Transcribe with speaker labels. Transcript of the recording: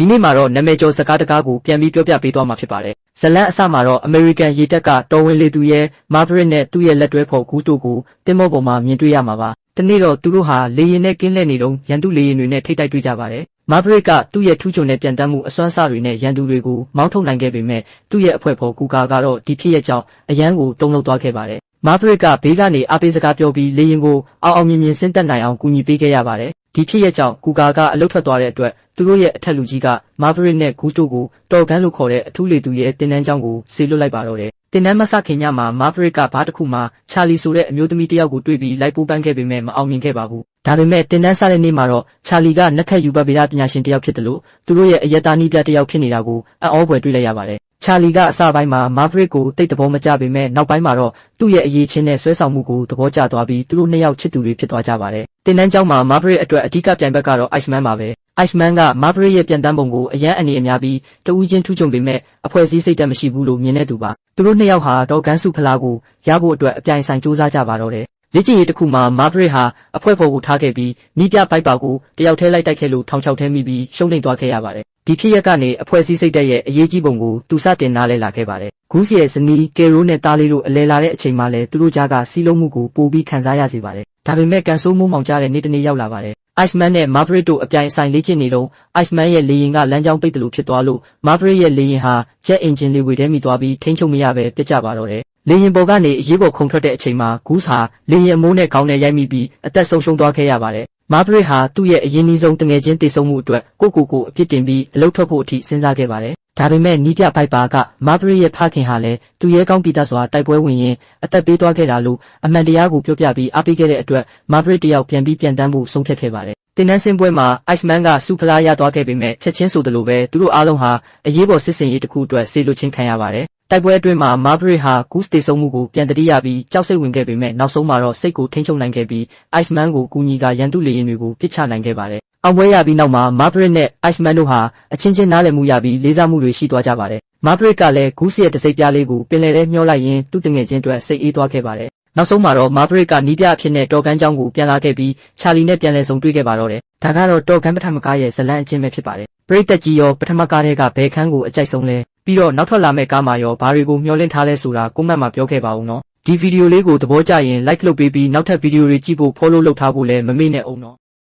Speaker 1: ဒီနေ့မှာတော့နာမည်ကျော်စကားတကားကိုပြန်ပြီးပြောပြပေးသွားမှာဖြစ်ပါတယ်။ဇလန်အစမှာတော့ American ရေတပ်ကတော်ဝင်လေသူရဲ့ Maverick နဲ့သူ့ရဲ့လက်တွဲဖော်ဂူးတိုကိုတင်မောပေါ်မှာမြင်တွေ့ရမှာပါ။ဒီနေ့တော့သူတို့ဟာလေယာဉ်နဲ့ကင်းလှည့်နေတော့ရန်သူလေယာဉ်တွေနဲ့ထိပ်တိုက်တွေ့ကြပါတယ်။ Maverick ကသူ့ရဲ့ထူးချွန်တဲ့ပြန်တမ်းမှုအစွမ်းအစတွေနဲ့ရန်သူတွေကိုမောင်းထုတ်နိုင်ခဲ့ပေမဲ့သူ့ရဲ့အဖွဲ့ဖော်ကူကာကတော့ဒီဖြစ်ရဲ့ကြောင့်အရန်ကိုတုံ့လောက်သွားခဲ့ပါတယ်။ Maverick ကဘေးကနေအားပေးစကားပြောပြီးလေယာဉ်ကိုအောင်မြင်ဆင်းသက်နိုင်အောင်ကူညီပေးခဲ့ရပါတယ်။ဒီဖြစ်ရဲ့ကြောင့်ကူကာကအလုတ်ထွက်သွားတဲ့အတွက်သူတို့ရဲ့အထက်လူကြီးက Maverick နဲ့ဂူးတိုကိုတော်ကန်လို့ခေါ်တဲ့အထူးလေသူရဲ့တင်တန်းကျောင်းကိုဆေလွတ်လိုက်ပါတော့တယ်။တင်တန်းမဆခင်ညမှာ Maverick ကဘားတစ်ခုမှချာလီဆိုတဲ့အမျိုးသမီးတစ်ယောက်ကိုတွေ့ပြီးလိုက်ပိုးပန်းခဲ့ပေမဲ့မအောင်မြင်ခဲ့ပါဘူး။ဒါပေမဲ့တင်တန်းဆတဲ့နေ့မှာတော့ချာလီကနက်ခတ်ယူပတ်ဗေဒပညာရှင်တစ်ယောက်ဖြစ်တယ်လို့သူတို့ရဲ့အယက်သားနီးပြတစ်ယောက်ဖြစ်နေတာကိုအံ့ဩဖွယ်တွေ့လိုက်ရပါတယ်။ချာလီကအစပိုင်းမှာ Maverick ကိုတိတ်သဘောမကျပေမဲ့နောက်ပိုင်းမှာတော့သူ့ရဲ့အရေးချင်းနဲ့ဆွဲဆောင်မှုကိုသဘောကျသွားပြီးသူတို့နှစ်ယောက်ချစ်သူတွေဖြစ်သွားကြပါတယ်။တင်တန်းကျောင်းမှာ Maverick အတွက်အဓိကပြိုင်ဘက်ကတော့ Iceman ပါပဲ။ Iceman က Maverick ရဲ့ပြန်တမ်းပုံကိုအရန်အနေအများပြီးတဦးချင်းထူးချွန်ပေမဲ့အဖွဲ့အစည်းစိတ်ဓာတ်မရှိဘူးလို့မြင်တဲ့သူပါ။သူတို့နှစ်ယောက်ဟာတော့ကန်စုဖလားကိုရဖို့အတွက်အပြိုင်ဆိုင်စူးစမ်းကြပါတော့တယ်။လေ့ကျင့်ရေးတစ်ခုမှာ Maverick ဟာအဖွဲ့ဖော်ကိုထားခဲ့ပြီးနီးပြပိုက်ပါကိုတယောက်ထဲလိုက်တိုက်ခဲ့လို့ထောင်ချောက်ထဲမိပြီးရှုံးနိမ့်သွားခဲ့ရပါတယ်။ဒီဖြစ်ရပ်ကနေအဖွဲ့အစည်းစိတ်ဓာတ်ရဲ့အရေးကြီးပုံကိုသူစတင်နားလည်လာခဲ့ပါတယ်။ဂူးစီရဲ့ဇနီးကယ်ရိုနဲ့တားလေးတို့အလဲလာတဲ့အချိန်မှလည်းသူတို့ကြားကစီးလုံးမှုကိုပိုပြီးခံစားရစေပါတယ်။ဒါပေမဲ့ကန်ဆိုးမိုးမောင်ကြတဲ့နေ့တစ်နေ့ရောက်လာပါတယ်။ Iceman နဲ့ Maverick တို့အပြိုင်အဆိုင်လေ့ကျင့်နေတော့ Iceman ရဲ့လေယာဉ်ကလမ်းကြောင်းပိတ်တယ်လို့ဖြစ်သွားလို့ Maverick ရဲ့လေယာဉ်ဟာ Jet Engine လေးဝေထဲမိသွားပြီးထိန်းချုပ်မရပဲပြစ်ကျပါတော့တယ်။လေယာဉ်ပေါ်ကနေအရေးပေါ်ခုန်ထွက်တဲ့အချိန်မှာဂူးစာလေယာဉ်အမိုးနဲ့ခေါင်းနဲ့ရိုက်မိပြီးအသက်ဆုံးရှုံးသွားခဲ့ရပါတယ်။ Maverick ဟာသူ့ရဲ့အရင်နှီးဆုံးတငယ်ချင်းတည်ဆုံမှုအတွက်ကိုအပြစ်တင်ပြီးအလုတ်ထွက်ဖို့အထိစဉ်းစားခဲ့ပါတယ်။ဒါပေမဲ့နီးပြပိုက်ပါက Maverick ရဲ့ဖခင်ဟာလည်းသူရဲကောင်းပိသားစွာတိုက်ပွဲဝင်ရင်အသက်ပေးသွားခဲ့တာလို့အမှန်တရားကိုပြောပြပြီးအားပေးခဲ့တဲ့အတွက် Maverick တယောက်ပြန်တမ်းဖို့ဆုံးဖြတ်ခဲ့ပါတယ်။တင်တန်းစင်းပွဲမှာ Iceman ကစုဖလားရသွားခဲ့ပေမဲ့ချက်ချင်းဆိုသလိုပဲသူတို့အားလုံးဟာအရေးပေါ်စစ်စင်ရေးတစ်ခုအတွက်ဆေးလွတ်ချင်းခံရပါတယ်။တိုက်ပွဲအတွင်းမှာ Maverick ဟာဂူးစတေဆုံးမှုကိုပြန်တတိယပြီးကြောက်စိတ်ဝင်ခဲ့ပေမဲ့နောက်ဆုံးမှာတော့စိတ်ကိုထိန်းချုပ်နိုင်ခဲ့ပြီး Iceman ကိုကူညီကရန်သူလေယာဉ်တွေကိုပစ်ချနိုင်ခဲ့ပါတယ်။အောင်ပွဲရပြီးနောက်မှာ Maverick နဲ့ Iceman တို့ဟာအချင်းချင်းနားလည်မှုရပြီးလေးစားမှုတွေရှိသွားကြပါတယ်။ Maverick ကလည်းဂူးစီရဲ့တစိမ့်ပြားလေးကိုပင်လယ်ထဲမျောလိုက်ရင်သူ့တငယ်ချင်းအတွက်စိတ်အေးသွားခဲ့ပါတယ်။နောက်ဆုံးမှာတော့ Maverick ကနီးပြအဖြစ်နဲ့တော်ကန်ကျောင်းကိုပြန်လာခဲ့ပြီးချာလီနဲ့ပြန်လည်ဆုံတွေ့ခဲ့ပါတော့တယ်။ဒါကတော့တော်ကန်ပထမကားရဲ့ဇလန်အချင်းပဲဖြစ်ပါတယ်။ပရိသတ်ကြီးရောပထမကားထဲကဘယ်ခန်းကိုအကြိုက်ဆုံးလဲပြီးတော့နောက်ထွက်လာမယ့်ကားမှာရောဘာတွေကိုမျှော်လင့်ထားလဲဆိုတာကွန်မန့်မှာပြောခဲ့ပါဦးနော်။ဒီဗီဒီယိုလေးကိုသဘောကျရင် like လုပ်ပေးပြီးနောက်ထပ်ဗီဒီယိုတွေကြည့်ဖို့ follow လုပ်ထားဖို့လည်းမမေ့နဲ့အောင်နော်။